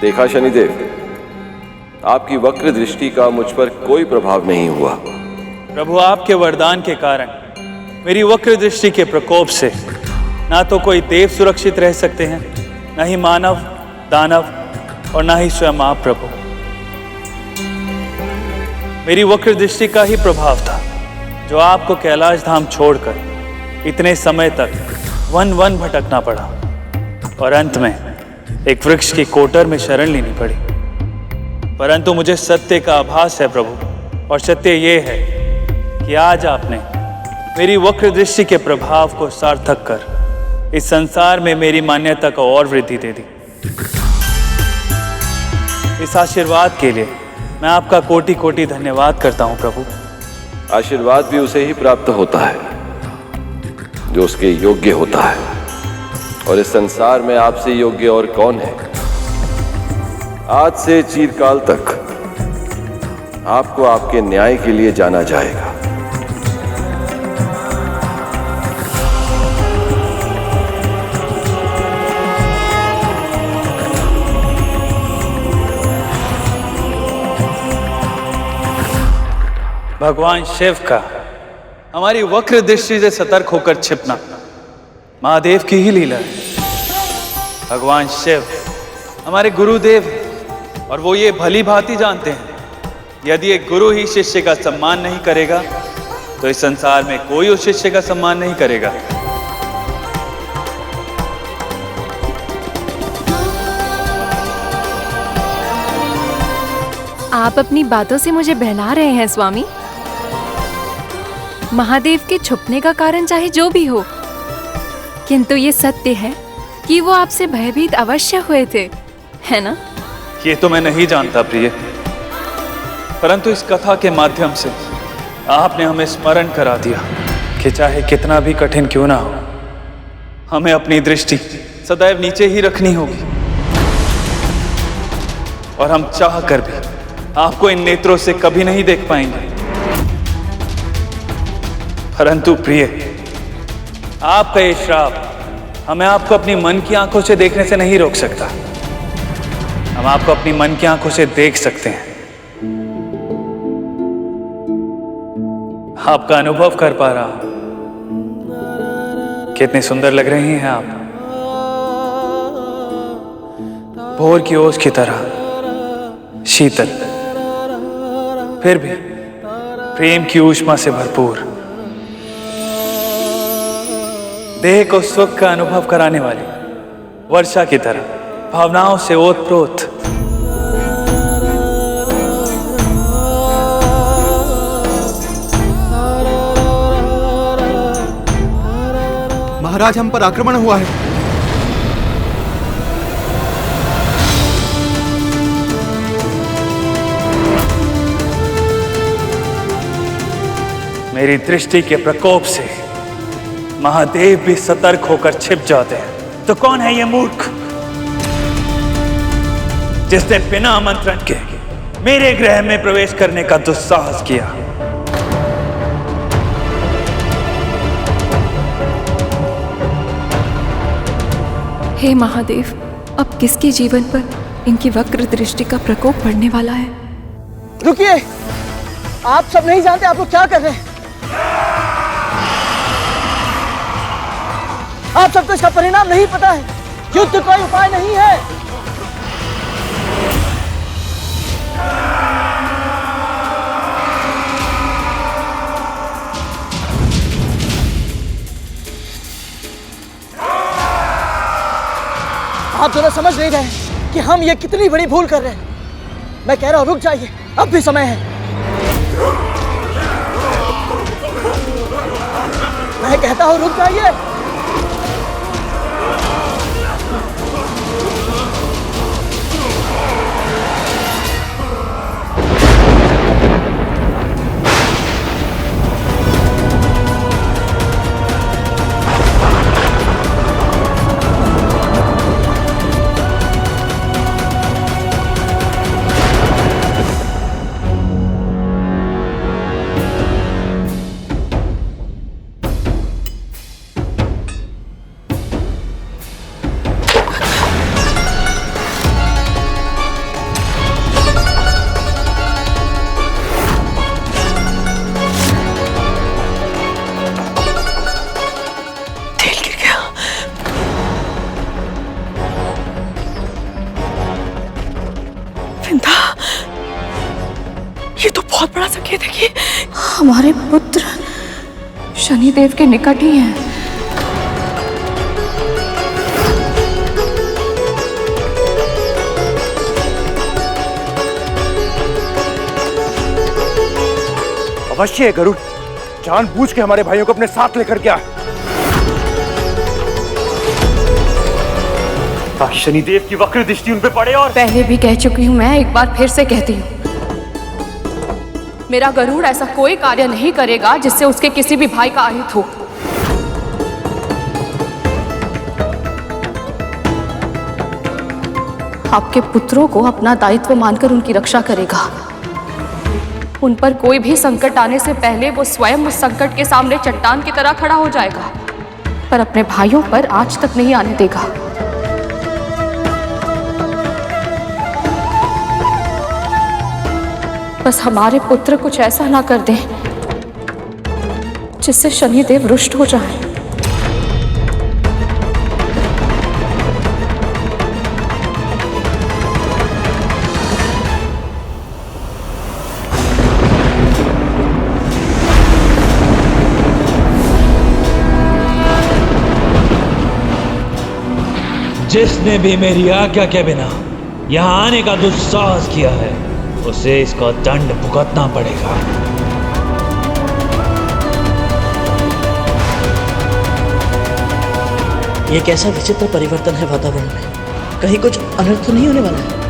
देखा शनिदेव, आपकी वक्र दृष्टि का मुझ पर कोई प्रभाव नहीं हुआ। प्रभु, आपके वरदान के कारण मेरी वक्र दृष्टि के प्रकोप से ना तो कोई देव सुरक्षित रह सकते हैं, न ही मानव, दानव और ना ही स्वयं आप प्रभु। मेरी वक्र दृष्टि का ही प्रभाव था जो आपको कैलाश धाम छोड़कर इतने समय तक वन वन भटकना पड़ा और अंत में एक वृक्ष की कोटर में शरण लेनी पड़ी। परंतु मुझे सत्य का आभास है प्रभु, और सत्य ये है कि आज आपने मेरी वक्र दृष्टि के प्रभाव को सार्थक कर इस संसार में मेरी मान्यता को और वृद्धि दे दी। इस आशीर्वाद के लिए मैं आपका कोटि कोटि धन्यवाद करता हूं प्रभु। आशीर्वाद भी उसे ही प्राप्त होता है जो उसके योग्य होता है, और इस संसार में आपसे योग्य और कौन है। आज से चिरकाल तक आपको आपके न्याय के लिए जाना जाएगा। भगवान शिव का हमारी वक्र दृष्टि से सतर्क होकर छिपना महादेव की ही लीला है। भगवान शिव हमारे गुरुदेव हैं और वो ये भली भांति जानते हैं यदि एक गुरु ही शिष्य का सम्मान नहीं करेगा तो इस संसार में कोई उस शिष्य का सम्मान नहीं करेगा। आप अपनी बातों से मुझे बहला रहे हैं स्वामी। महादेव के छुपने का कारण चाहे जो भी हो, किंतु ये सत्य है कि वो आपसे भयभीत अवश्य हुए थे, है ना? ये तो मैं नहीं जानता प्रिय, परंतु इस कथा के माध्यम से आपने हमें स्मरण करा दिया कि चाहे कितना भी कठिन क्यों ना हो, हमें अपनी दृष्टि सदैव नीचे ही रखनी होगी। और हम चाह कर भी आपको इन नेत्रों से कभी नहीं देख पाएंगे। परंतु प्रिय, आपका ये श्राप हमें आपको अपनी मन की आंखों से देखने से नहीं रोक सकता। हम आपको अपनी मन की आंखों से देख सकते हैं, आपका अनुभव कर पा रहा हूं। कितने सुंदर लग रही हैं आप, भोर की ओस की तरह शीतल, फिर भी प्रेम की ऊष्मा से भरपूर, देह को सुख का अनुभव कराने वाली वर्षा की तरह भावनाओं से ओतप्रोत। महाराज, हम पर आक्रमण हुआ है। मेरी दृष्टि के प्रकोप से महादेव भी सतर्क होकर छिप जाते हैं, तो कौन है ये मूर्ख जिसने बिना आमंत्रण के मेरे गृह में प्रवेश करने का दुस्साहस किया? हे महादेव, अब किसके जीवन पर इनकी वक्र दृष्टि का प्रकोप पड़ने वाला है? रुकिए, आप सब नहीं जानते आप लोग क्या कर रहे हैं। आप सबको इसका परिणाम नहीं पता है। युद्ध कोई उपाय नहीं है। आप दोनों समझ नहीं रहे कि हम ये कितनी बड़ी भूल कर रहे हैं। मैं कह रहा हूं रुक जाइए, अब भी समय है। मैं कहता हूं रुक जाइए। ये देखिए, हमारे पुत्र शनिदेव के निकट ही हैं। अवश्य है गरुड़, जानबूझ के हमारे भाइयों को अपने साथ लेकर गया। शनिदेव की वक्र दृष्टि उन पे पड़े। और पहले भी कह चुकी हूँ मैं, एक बार फिर से कहती हूँ, मेरा गरुड़ ऐसा कोई कार्य नहीं करेगा जिससे उसके किसी भी भाई का अहित हो। आपके पुत्रों को अपना दायित्व मानकर उनकी रक्षा करेगा। उन पर कोई भी संकट आने से पहले वो स्वयं उस संकट के सामने चट्टान की तरह खड़ा हो जाएगा, पर अपने भाइयों पर आज तक नहीं आने देगा। बस हमारे पुत्र कुछ ऐसा ना कर दें जिससे शनिदेव रुष्ट हो जाए। जिसने भी मेरी आज्ञा के बिना यहाँ आने का दुस्साहस किया है, उसे इसका दंड भुगतना पड़ेगा। ये कैसा विचित्र परिवर्तन है वातावरण में, कहीं कुछ अनर्थ तो नहीं होने वाला है?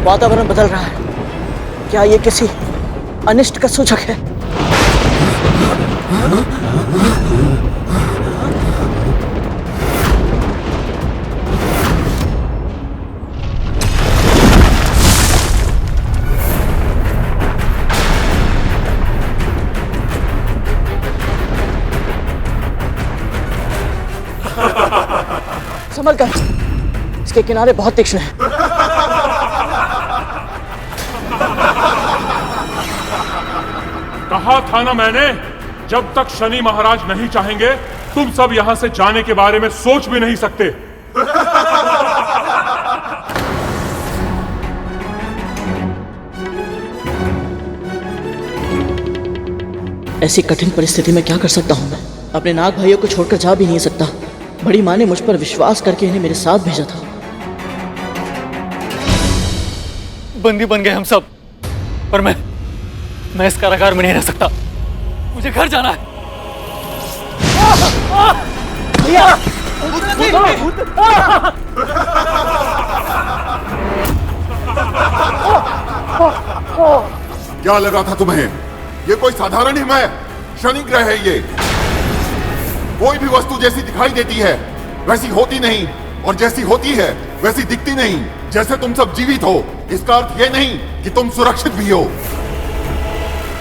वातावरण बदल रहा है, क्या ये किसी अनिष्ट का सूचक है? संभल कर, इसके किनारे बहुत तीक्ष्ण हैं। कहा था ना मैंने, जब तक शनि महाराज नहीं चाहेंगे तुम सब यहां से जाने के बारे में सोच भी नहीं सकते। ऐसी कठिन परिस्थिति में क्या कर सकता हूं मैं? अपने नाग भाइयों को छोड़कर जा भी नहीं सकता। बड़ी माँ ने मुझ पर विश्वास करके इन्हें मेरे साथ भेजा था। बंदी बन गए हम सब, पर मैं इस कारागार में नहीं रह सकता। मुझे घर जाना है। क्या लगा था तुम्हें? ये कोई साधारण हिम है? शनि ग्रह है ये। कोई भी वस्तु जैसी दिखाई देती है वैसी होती नहीं, और जैसी होती है वैसी दिखती नहीं। जैसे तुम सब जीवित हो, इसका अर्थ ये नहीं कि तुम सुरक्षित भी हो।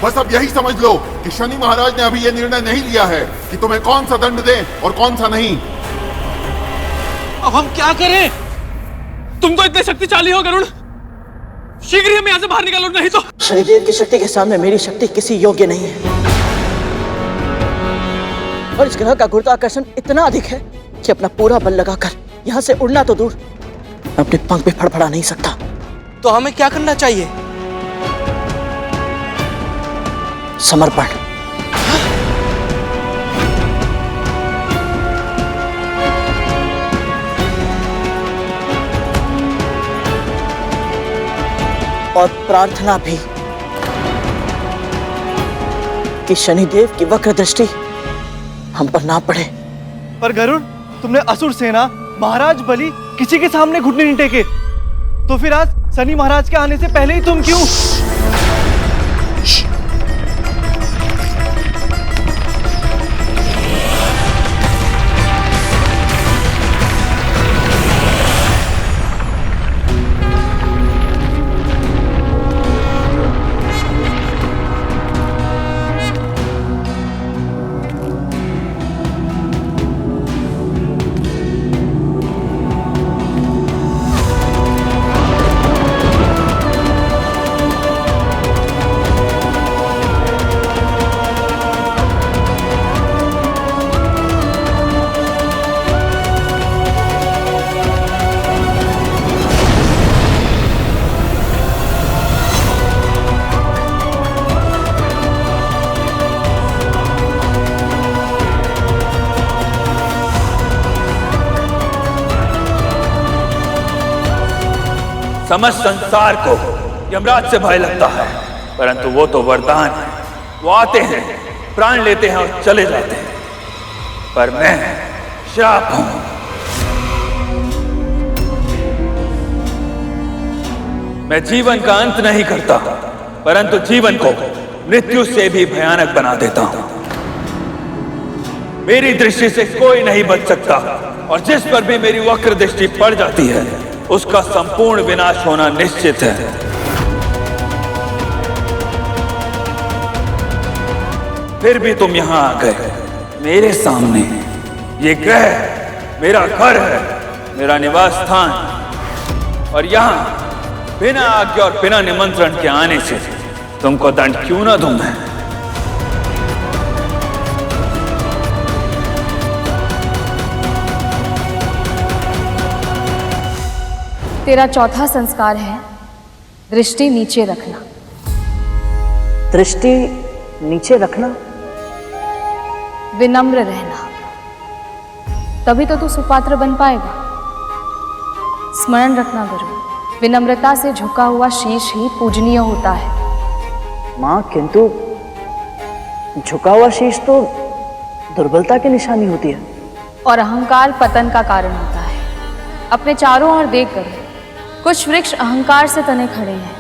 बस अब यही समझ लो कि शनि महाराज ने अभी यह निर्णय नहीं लिया है कि तुम्हें कौन सा दंड दें और कौन सा नहीं। अब हम क्या करें? तुम तो इतने शक्तिशाली हो गरुड़, शीघ्र ही हम यहाँ से बाहर निकालो, नहीं तो। शनिदेव की शक्ति के सामने मेरी शक्ति किसी योग्य नहीं है, और इस ग्रह का गुरुत्वाकर्षण इतना अधिक है कि अपना पूरा बल लगाकर यहाँ से उड़ना तो दूर, मैं अपने पंख भी फड़फड़ा नहीं सकता। तो हमें क्या करना चाहिए? समर्पण। और प्रार्थना भी कि शनिदेव की वक्र दृष्टि हम पर ना पड़े। पर गरुड़, तुमने असुर सेना, महाराज बलि किसी के सामने घुटने नहीं टेके, तो फिर आज शनि महाराज के आने से पहले ही तुम क्यों? समस्त संसार को यमराज से भय लगता है, परंतु वो तो वरदान है। वो आते हैं, प्राण लेते हैं और चले जाते हैं, पर मैं श्राप हूं। मैं जीवन का अंत नहीं करता, परंतु जीवन को मृत्यु से भी भयानक बना देता हूं। मेरी दृष्टि से कोई नहीं बच सकता, और जिस पर भी मेरी वक्र दृष्टि पड़ जाती है उसका संपूर्ण विनाश होना निश्चित है। फिर भी तुम यहां आ गए मेरे सामने। ये ग्रह मेरा घर है, मेरा निवास स्थान, और यहां बिना आज्ञा और बिना निमंत्रण के आने से तुमको दंड क्यों ना दूं मैं? तेरा चौथा संस्कार है दृष्टि नीचे रखना। दृष्टि नीचे रखना? विनम्र रहना, तभी तो तू सुपात्र बन पाएगा। स्मरण रखना गुरु, विनम्रता से झुका हुआ शीश ही पूजनीय होता है। माँ, किंतु झुका हुआ शीश तो दुर्बलता की निशानी होती है। और अहंकार पतन का कारण होता है। अपने चारों ओर देख कर कुछ वृक्ष अहंकार से तने खड़े हैं,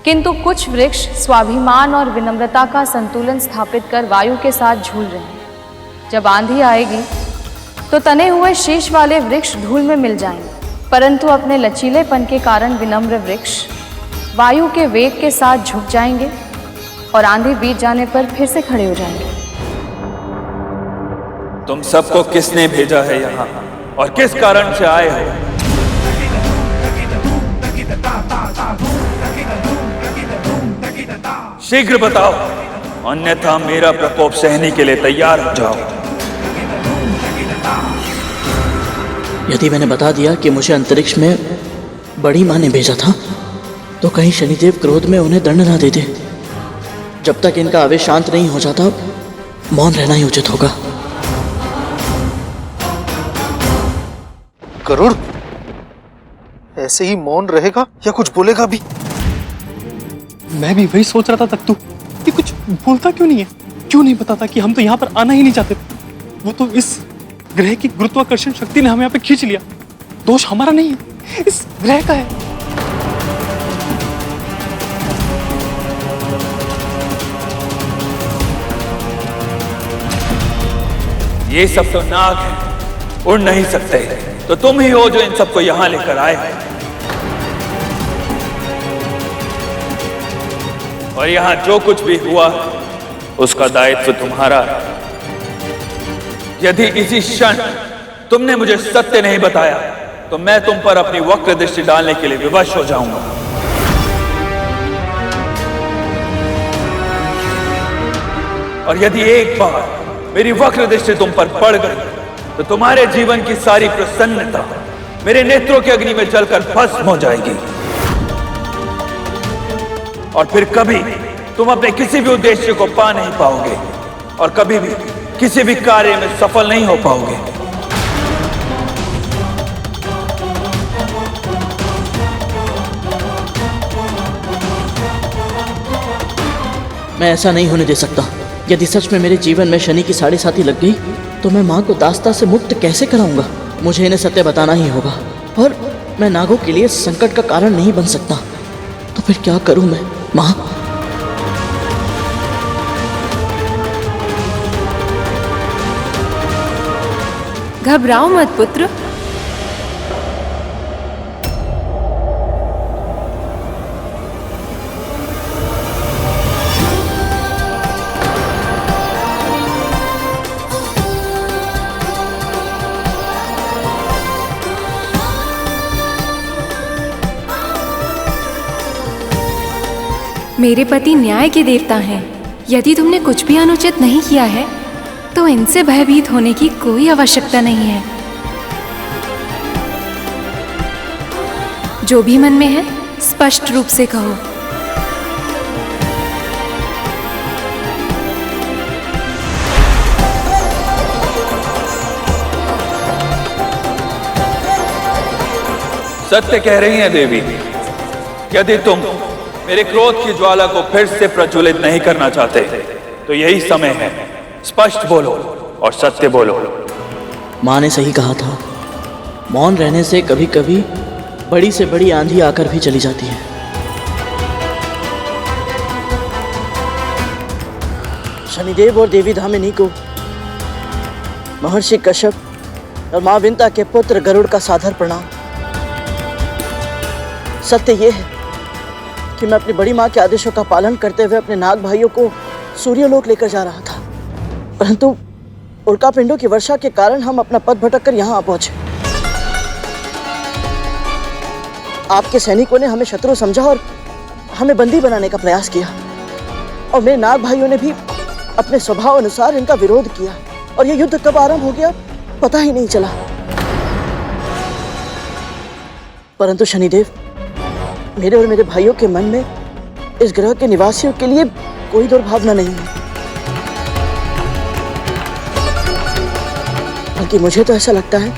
किंतु कुछ वृक्ष स्वाभिमान और विनम्रता का संतुलन स्थापित कर वायु के साथ झूल रहे हैं। जब आंधी आएगी तो तने हुए शीश वाले वृक्ष धूल में मिल जाएंगे, परंतु अपने लचीलेपन के कारण विनम्र वृक्ष वायु के वेग के साथ झुक जाएंगे और आंधी बीत जाने पर फिर से खड़े हो जाएंगे। तुम सबको किसने भेजा है यहाँ और किस कारण से आए हो? शीघ्र बताओ, अन्यथा मेरा प्रकोप सहने के लिए तैयार हो जाओ। यदि मैंने बता दिया कि मुझे अंतरिक्ष में बड़ी माँ ने भेजा था, तो कहीं शनिदेव क्रोध में उन्हें दंड ना दे दे। जब तक इनका आवेश शांत नहीं हो जाता, मौन रहना ही उचित होगा। गरुड़ ऐसे ही मौन रहेगा या कुछ बोलेगा भी? मैं भी वही सोच रहा था तक तू कि कुछ बोलता क्यों नहीं है, क्यों नहीं बताता कि हम तो यहाँ पर आना ही नहीं चाहते। वो तो इस ग्रह की गुरुत्वाकर्षण शक्ति ने हमें यहाँ पे खींच लिया। दोष हमारा नहीं है, इस ग्रह का है। ये सब तो नाग हैं, उड़ नहीं सकते, तो तुम ही हो जो इन सबको यहां लेकर आए हो। और यहां जो कुछ भी हुआ उसका दायित्व तुम्हारा है। यदि इसी क्षण तुमने मुझे सत्य नहीं बताया तो मैं तुम पर अपनी वक्र दृष्टि डालने के लिए विवश हो जाऊंगा। और यदि एक बार मेरी वक्र दृष्टि तुम पर पड़ गई तो तुम्हारे जीवन की सारी प्रसन्नता मेरे नेत्रों की अग्नि में जलकर भस्म हो जाएगी, और फिर कभी तुम अपने किसी भी उद्देश्य को पा नहीं पाओगे और कभी भी किसी भी कार्य में सफल नहीं हो पाओगे। मैं ऐसा नहीं होने दे सकता। यदि सच में मेरे जीवन में शनि की साढ़े साथी लग गई तो मैं माँ को दास्ता से मुक्त कैसे कराऊंगा? मुझे इन्हें सत्य बताना ही होगा, और मैं नागों के लिए संकट का कारण नहीं बन सकता। तो फिर क्या करूं मैं? माँ, घबराओ मत पुत्र। मेरे पति न्याय के देवता हैं। यदि तुमने कुछ भी अनुचित नहीं किया है तो इनसे भयभीत होने की कोई आवश्यकता नहीं है। जो भी मन में है स्पष्ट रूप से कहो। सत्य कह रही हैं देवी। यदि तुम मेरे क्रोध की ज्वाला को फिर से प्रज्वलित नहीं करना चाहते तो यही समय है। स्पष्ट बोलो और सत्य बोलो। माँ ने सही कहा था, मौन रहने से कभी कभी बड़ी से बड़ी आंधी आकर भी चली जाती है। शनिदेव और देवी धामिनी को महर्षि कश्यप और माँ विंता के पुत्र गरुड़ का सादर प्रणाम। सत्य ये है कि मैं अपनी बड़ी माँ के आदेशों का पालन करते हुए अपने नाग भाइयों को सूर्यलोक लेकर जा रहा था, परंतु उल्कापिंडों की वर्षा के कारण हम अपना पथ भटककर यहाँ आ पहुंचे। आपके सैनिकों ने हमें शत्रु समझा और हमें बंदी बनाने का प्रयास किया, और मेरे नाग भाइयों ने भी अपने स्वभाव अनुसार इनका विरोध किया, और यह युद्ध कब आरंभ हो गया पता ही नहीं चला। परंतु शनिदेव, मेरे और मेरे भाइयों के मन में इस ग्रह के निवासियों के लिए कोई दुर्भावना नहीं है, बल्कि मुझे तो ऐसा लगता है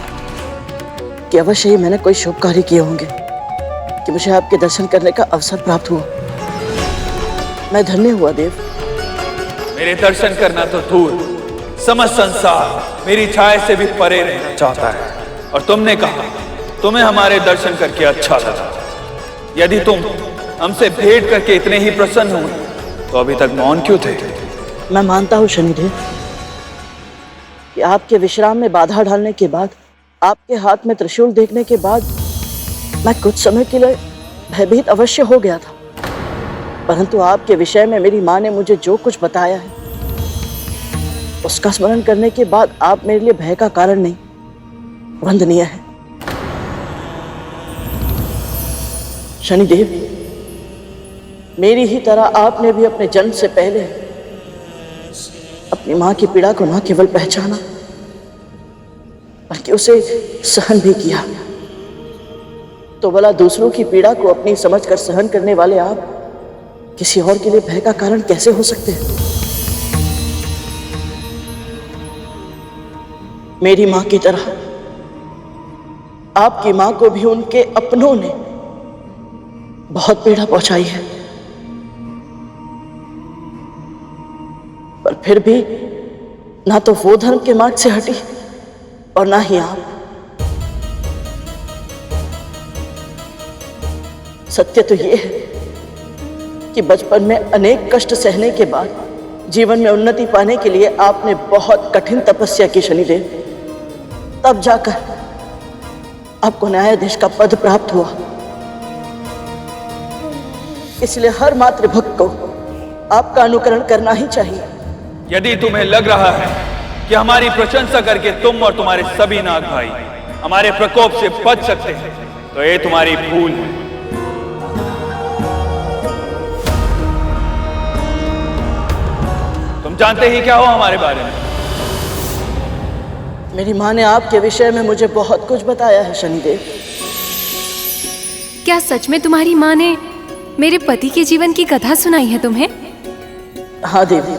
कि अवश्य ही मैंने कोई शुभ कार्य किए होंगे कि मुझे आपके दर्शन करने का अवसर प्राप्त हुआ। मैं धन्य हुआ देव। मेरे दर्शन करना तो दूर, समस्त संसार मेरी छाया से भी परे रहना चाहता है, और तुमने कहा तुम्हें हमारे दर्शन करके अच्छा लगा। यदि तुम हमसे भेंट करके इतने ही प्रसन्न हो तो अभी तक मौन क्यों थे? मैं मानता हूँ शनिदेव कि आपके विश्राम में बाधा डालने के बाद, आपके हाथ में त्रिशूल देखने के बाद मैं कुछ समय के लिए भयभीत अवश्य हो गया था, परंतु आपके विषय में मेरी माँ ने मुझे जो कुछ बताया है उसका स्मरण करने के बाद आप मेरे लिए भय का कारण नहीं, वंदनीय है। शनिदेव, मेरी ही तरह आपने भी अपने जन्म से पहले अपनी मां की पीड़ा को न केवल पहचाना बल्कि उसे सहन भी किया। तो भला दूसरों की पीड़ा को अपनी समझकर सहन करने वाले आप किसी और के लिए भय का कारण कैसे हो सकते हैं? मेरी मां की तरह आपकी मां को भी उनके अपनों ने बहुत पीड़ा पहुंचाई है, पर फिर भी ना तो वो धर्म के मार्ग से हटी और ना ही आप। सत्य तो ये है कि बचपन में अनेक कष्ट सहने के बाद जीवन में उन्नति पाने के लिए आपने बहुत कठिन तपस्या की शनिदेव, तब जाकर आपको न्यायाधीश का पद प्राप्त हुआ। इसलिए हर मातृभक्त को आपका अनुकरण करना ही चाहिए। यदि तुम्हें लग रहा है कि हमारी प्रशंसा करके तुम और तुम्हारे सभी नाग भाई हमारे प्रकोप से बच सकते हैं तो ये तुम्हारी भूल है। तुम जानते ही क्या हो हमारे बारे में? मेरी माँ ने आपके विषय में मुझे बहुत कुछ बताया है शनिदेव। क्या सच में तुम्हारी माँ ने मेरे पति के जीवन की कथा सुनाई है तुम्हें? हाँ देवी।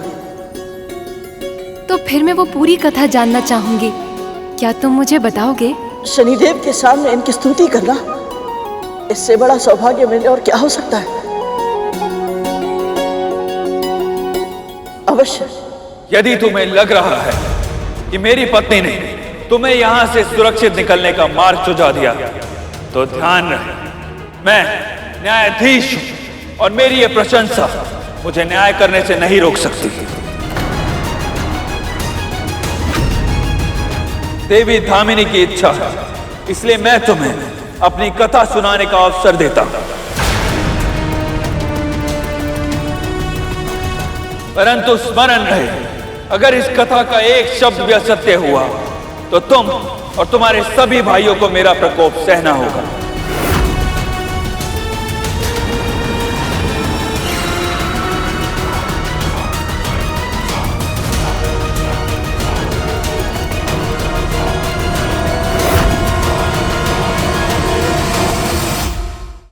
तो फिर मैं वो पूरी कथा जानना चाहूंगी, क्या तुम मुझे बताओगे? शनिदेव के सामने इनकी स्तुति करना, इससे बड़ा सौभाग्य मेरे और क्या हो सकता है? अवश्य। यदि तुम्हें लग रहा है कि मेरी पत्नी ने तुम्हें यहां से सुरक्षित निकलने का मार्ग सुझा दिया तो ध्यान रहे, मैं न्यायाधीश हूं और मेरी यह प्रशंसा मुझे न्याय करने से नहीं रोक सकती। देवी धामिनी की इच्छा है, इसलिए मैं तुम्हें अपनी कथा सुनाने का अवसर देता हूं। परंतु स्मरण रहे, अगर इस कथा का एक शब्द भी असत्य हुआ तो तुम और तुम्हारे सभी भाइयों को मेरा प्रकोप सहना होगा।